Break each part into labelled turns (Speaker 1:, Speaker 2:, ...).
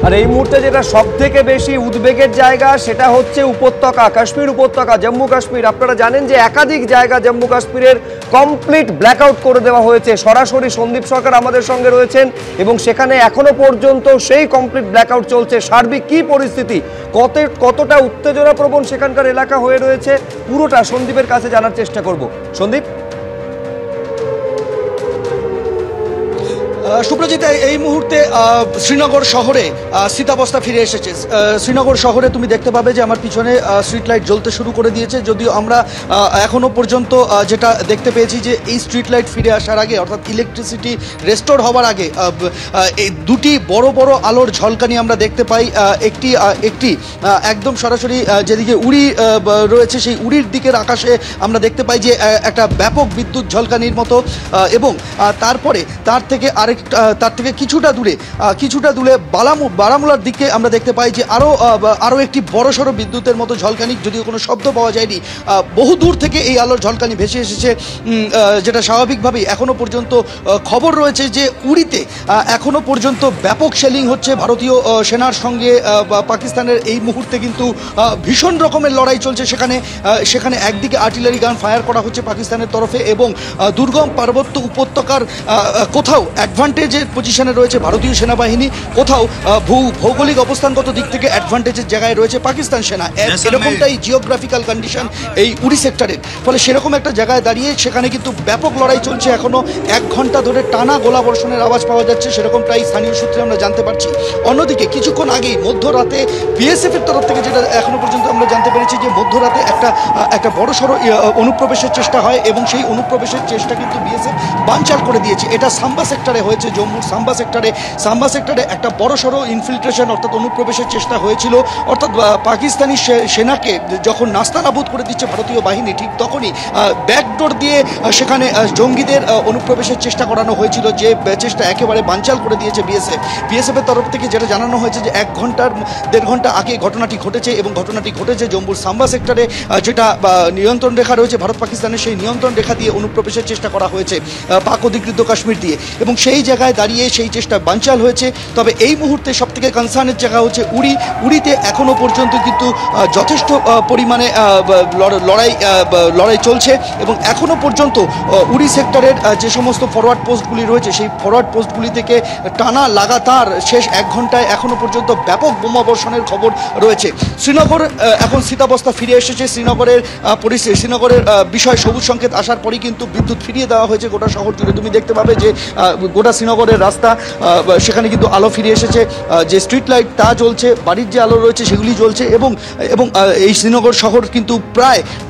Speaker 1: আর এই মুহূর্তে যেটা সবথেকে বেশি উদ্বেগের জায়গা সেটা হচ্ছে উপত্যকা, কাশ্মীর উপত্যকা, জম্মু কাশ্মীর। আপনারা জানেন যে একাধিক জায়গা জম্মু কাশ্মীরের কমপ্লিট ব্ল্যাকআউট করে দেওয়া হয়েছে। সরাসরি সন্দীপ সরকার আমাদের সঙ্গে রয়েছেন এবং সেখানে এখনো পর্যন্ত সেই কমপ্লিট ব্ল্যাকআউট চলছে। সার্বিক কি পরিস্থিতি, কতটা উত্তেজনাপ্রবণ সেখানকার এলাকা হয়ে রয়েছে, পুরোটা সন্দীপের কাছে জানার চেষ্টা করব। সন্দীপ।
Speaker 2: সুপ্রজিৎ, এই মুহূর্তে শ্রীনগর শহরে স্থিতাবস্থা ফিরে এসেছে। শ্রীনগর শহরে তুমি দেখতে পাবে যে আমার পিছনে স্ট্রিট লাইট জ্বলতে শুরু করে দিয়েছে, যদিও আমরা এখনো পর্যন্ত যেটা দেখতে পেয়েছি যে এই স্ট্রিট লাইট ফিরে আসার আগে, অর্থাৎ ইলেকট্রিসিটি রেস্টোর হওয়ার আগে, এই দুটি বড় বড় আলোর ঝলকানি আমরা দেখতে পাই। একটি একদম সরাসরি যেদিকে উড়ি রয়েছে সেই উড়ির দিকের আকাশে আমরা দেখতে পাই যে একটা ব্যাপক বিদ্যুৎ ঝলকানির মতো, এবং তারপরে তার থেকে কিছুটা দূরে বারামুলার দিকে আমরা দেখতে পাই যে আরও একটি বড়সড় বিদ্যুতের মতো ঝলকানি, যদিও কোনো শব্দ পাওয়া যায়নি। বহু দূর থেকে এই আলোর ঝলকানি ভেসে এসেছে, যেটা স্বাভাবিকভাবেই এখনও পর্যন্ত খবর রয়েছে যে উড়িতে এখনও পর্যন্ত ব্যাপক শেলিং হচ্ছে ভারতীয় সেনার সঙ্গে। পাকিস্তানের এই মুহূর্তে কিন্তু ভীষণ রকমের লড়াই চলছে সেখানে একদিকে আর্টিলারি গান ফায়ার করা হচ্ছে পাকিস্তানের তরফে, এবং দুর্গম পার্বত্য উপত্যকার কোথাও অ্যাডভান্টেজের পজিশনে রয়েছে ভারতীয় সেনাবাহিনী, কোথাও ভৌগোলিক অবস্থানগত দিক থেকে অ্যাডভান্টেজের জায়গায় রয়েছে পাকিস্তান সেনা। এরকমটাই জিওগ্রাফিক্যাল কন্ডিশন এই উড়ি সেক্টরের, ফলে সেরকম একটা জায়গায় দাঁড়িয়ে সেখানে কিন্তু ব্যাপক লড়াই চলছে। এখনও 1 ঘন্টা ধরে টানা গোলাবর্ষণের আওয়াজ পাওয়া যাচ্ছে, সেরকমটাই স্থানীয় সূত্রে আমরা জানতে পারছি। অন্যদিকে কিছুক্ষণ আগেই মধ্যরাতে বিএসএফের তরফ থেকে যেটা এখনো পর্যন্ত আমরা জানতে পেরেছি যে মধ্যরাতে একটা বড়সড় অনুপ্রবেশের চেষ্টা হয়, এবং সেই অনুপ্রবেশের চেষ্টা কিন্তু বিএসএফ বানচাল করে দিয়েছে। এটা সাম্বা সেক্টরে হয়েছে, জম্মুর সাম্বা সেক্টরে একটা বড়সড় ইনফিল্ট্রেশন অর্থাৎ অনুপ্রবেশের চেষ্টা হয়েছিল। অর্থাৎ পাকিস্তানি সেনাকে যখন নাস্তানাবুদ করে দিচ্ছে ভারতীয় বাহিনী, ঠিক তখনই ব্যাকডোর দিয়ে সেখানে জঙ্গিদের অনুপ্রবেশের চেষ্টা করানো হয়েছিল, যে চেষ্টা একেবারে বানচাল করে দিয়েছে বিএসএফের তরফ থেকে। যেটা জানানো হয়েছে যে 1-1.5 ঘন্টা আগে ঘটনাটি ঘটেছে, এবং ঘটনাটি ঘটেছে জম্মুর সাম্বা সেক্টরে, যেটা নিয়ন্ত্রণ রেখা রয়েছে ভারত পাকিস্তানের, সেই নিয়ন্ত্রণ রেখা দিয়ে অনুপ্রবেশের চেষ্টা করা হয়েছে পাক অধিকৃত কাশ্মীর দিয়ে, এবং সেই জায়গায় দাঁড়িয়ে সেই চেষ্টা বানচাল হয়েছে। তবে এই মুহূর্তে সবথেকে কনসার্নের জায়গা হচ্ছে উড়িতে এখনও পর্যন্ত কিন্তু যথেষ্ট পরিমাণে লড়াই চলছে, এবং এখনও পর্যন্ত উড়ি সেক্টরের যে সমস্ত ফরওয়ার্ড পোস্টগুলি রয়েছে সেই ফরওয়ার্ড পোস্টগুলি থেকে টানা লাগাতার শেষ 1 ঘন্টায় এখনও পর্যন্ত ব্যাপক বোমাবর্ষণের খবর রয়েছে। শ্রীনগর এখন স্থিতাবস্থা ফিরে এসেছে। শ্রীনগরের বিষয় সবুজ সংকেত আসার পরই কিন্তু বিদ্যুৎ ফিরিয়ে দেওয়া হয়েছে গোটা শহর জুড়ে। তুমি দেখতে পাবে যে গোটা শ্রীনগরের রাস্তা, সেখানে কিন্তু আলো ফিরে এসেছে, যে স্ট্রিট লাইট তা জ্বলছে, বাড়ির যে আলো রয়েছে সেগুলি জ্বলছে, এবং এই শ্রীনগর শহর কিন্তু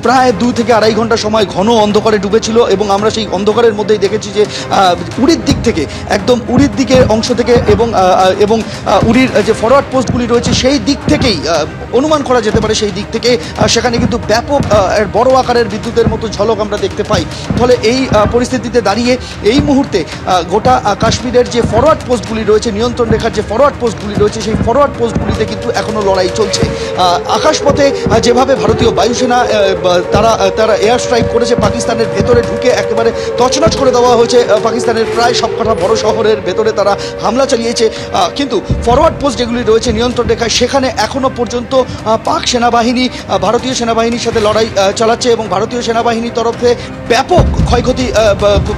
Speaker 2: প্রায় 2 থেকে 2.5 ঘন্টা সময় ঘন অন্ধকারে ডুবেছিল, এবং আমরা সেই অন্ধকারের মধ্যেই দেখেছি যে উড়ির দিক থেকে, একদম উড়ির দিকের অংশ থেকে, এবং উড়ির যে ফরওয়ার্ড পোস্টগুলি রয়েছে সেই দিক থেকেই অনুমান করা যেতে পারে, সেই দিক থেকে সেখানে কিন্তু ব্যাপক বড় আকারের বিদ্যুতের মতো ঝলক আমরা দেখতে পাই। ফলে এই পরিস্থিতিতে দাঁড়িয়ে এই মুহূর্তে গোটা কাশ্মীরের যে ফরওয়ার্ড পোস্টগুলি রয়েছে, নিয়ন্ত্রণ রেখার যে ফরওয়ার্ড পোস্টগুলি রয়েছে, সেই ফরওয়ার্ড পোস্টগুলিতে কিন্তু এখনও লড়াই চলছে। আকাশপথে যেভাবে ভারতীয় বায়ুসেনা তারা এয়ার স্ট্রাইক করেছে, পাকিস্তানের ভেতরে ঢুকে একেবারে তছনছ করে দেওয়া হয়েছে পাকিস্তানের প্রায় সবকটা বড় শহরের ভেতরে তারা হামলা চালিয়েছে, কিন্তু ফরওয়ার্ড পোস্ট যেগুলি রয়েছে নিয়ন্ত্রণ রেখায়, সেখানে এখনও পর্যন্ত পাক সেনাবাহিনী ভারতীয় সেনাবাহিনীর সাথে লড়াই চালাচ্ছে, এবং ভারতীয় সেনাবাহিনীর তরফে ব্যাপক ক্ষয়ক্ষতি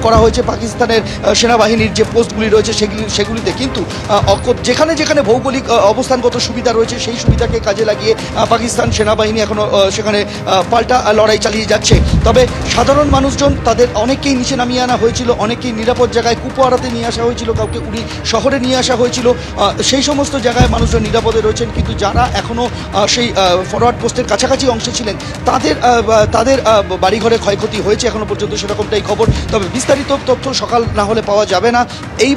Speaker 2: করা হয়েছে পাকিস্তানের সেনাবাহিনীর যে পোস্টগুলি রয়েছে সেগুলিতে। কিন্তু যেখানে ভৌগোলিক অবস্থানগত সুবিধা রয়েছে সেই সুবিধাকে কাজে লাগিয়ে পাকিস্তান সেনাবাহিনী এখনও সেখানে পাল্টা লড়াই চালিয়ে যাচ্ছে। তবে সাধারণ মানুষজন, তাদের অনেককেই নিচে নামিয়ে আনা হয়েছিল, অনেকেই নিরাপদ জায়গায় কুপওয়ারাতে নিয়ে আসা হয়েছিল, কাউকে উড়ি শহরে নিয়ে আসা হয়েছিল। সেই সমস্ত জায়গায় মানুষজন নিরাপদে রয়েছেন, কিন্তু যারা এখনও সেই ফরওয়ার্ড পোস্টের কাছাকাছি অংশে ছিলেন তাদের বাড়িঘরে ক্ষয়ক্ষতি হয়েছে এখনও পর্যন্ত, সেরকমটাই খবর। তবে বিস্তারিত তথ্য সকাল না হলে পাওয়া যাবে না। এই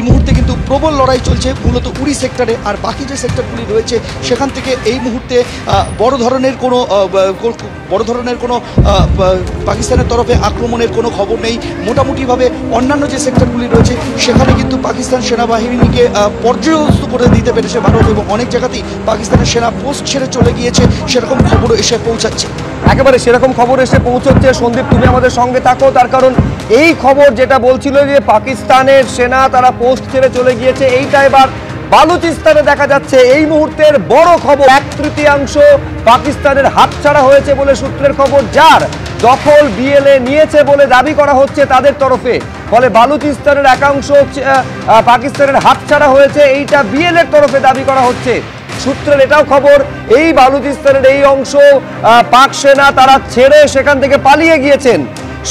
Speaker 2: মুহূর্তে কিন্তু প্রবল লড়াই চলছে মূলত উড়ি সেক্টরে, আর বাকি যে সেক্টরগুলি রয়েছে সেখান থেকে এই মুহূর্তে বড় ধরনের কোনো পাকিস্তানের তরফে আক্রমণের কোনো খবর নেই। মোটামুটিভাবে অন্যান্য যে সেক্টরগুলি রয়েছে সেখানে কিন্তু পাকিস্তান সেনাবাহিনীকে পর্যায়স্ত করে দিতে পেরেছে ভারত, এবং অনেক জায়গাতেই পাকিস্তানের সেনা পোস্ট ছেড়ে চলে গিয়েছে, সেরকম খবরও এসে পৌঁছাচ্ছে।
Speaker 1: একেবারে সেরকম খবর এসে পৌঁছচ্ছে। সন্দীপ, তুমি আমাদের সঙ্গে থাকো, তার কারণ এই খবর যেটা বলছিল যে পাকিস্তানের সেনা তারা পোস্ট ছেড়ে চলে গিয়েছে, এইটা এবার বালুচিস্তানে দেখা যাচ্ছে এই মুহূর্তের বড় খবর, 1/3 পাকিস্তানের হাতছাড়া হয়েছে বলে সূত্রের খবর, যার দখল বিএলএ নিয়েছে বলে দাবি করা হচ্ছে তাদের তরফে। ফলে বালুচিস্তানের একাংশ পাকিস্তানের হাতছাড়া হয়েছে, এইটা বিএলএর তরফে দাবি করা হচ্ছে। সূত্রের এটাও খবর, এই বালুচিস্তানের এই অংশ পাক সেনা তারা ছেড়ে সেখান থেকে পালিয়ে গিয়েছেন।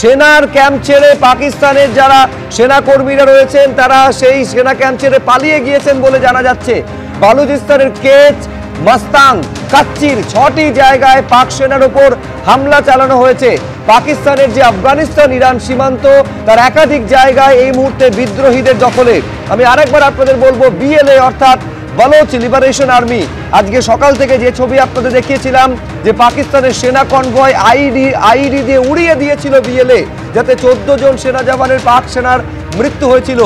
Speaker 1: সেনার ক্যাম্প ছেড়ে পাকিস্তানের যারা সেনাকর্মীরা রয়েছেন তারা সেই সেনা ক্যাম্প ছেড়ে পালিয়ে গিয়েছেন বলে জানা যাচ্ছে। বালুচিস্তানের কেচ, মাস্তাং, কাচ্চির 6টি জায়গায় পাক সেনার উপর হামলা চালানো হয়েছে। পাকিস্তানের যে আফগানিস্তান ইরান সীমান্ত তার একাধিক জায়গায় এই মুহূর্তে বিদ্রোহীদের দখলে। আমি আরেকবার আপনাদের বলবো, বিএলএ অর্থাৎ বালোচ লিবারেশন আর্মি, আজকে সকাল থেকে যে ছবি আপনাদের দেখিয়েছিলাম যে পাকিস্তানের সেনা কনভয় আইডি দিয়ে উড়িয়ে দিয়েছিল বিএলএ, যাতে 14 জন সেনা জওয়ানের পাক সেনার মৃত্যু হয়েছিল।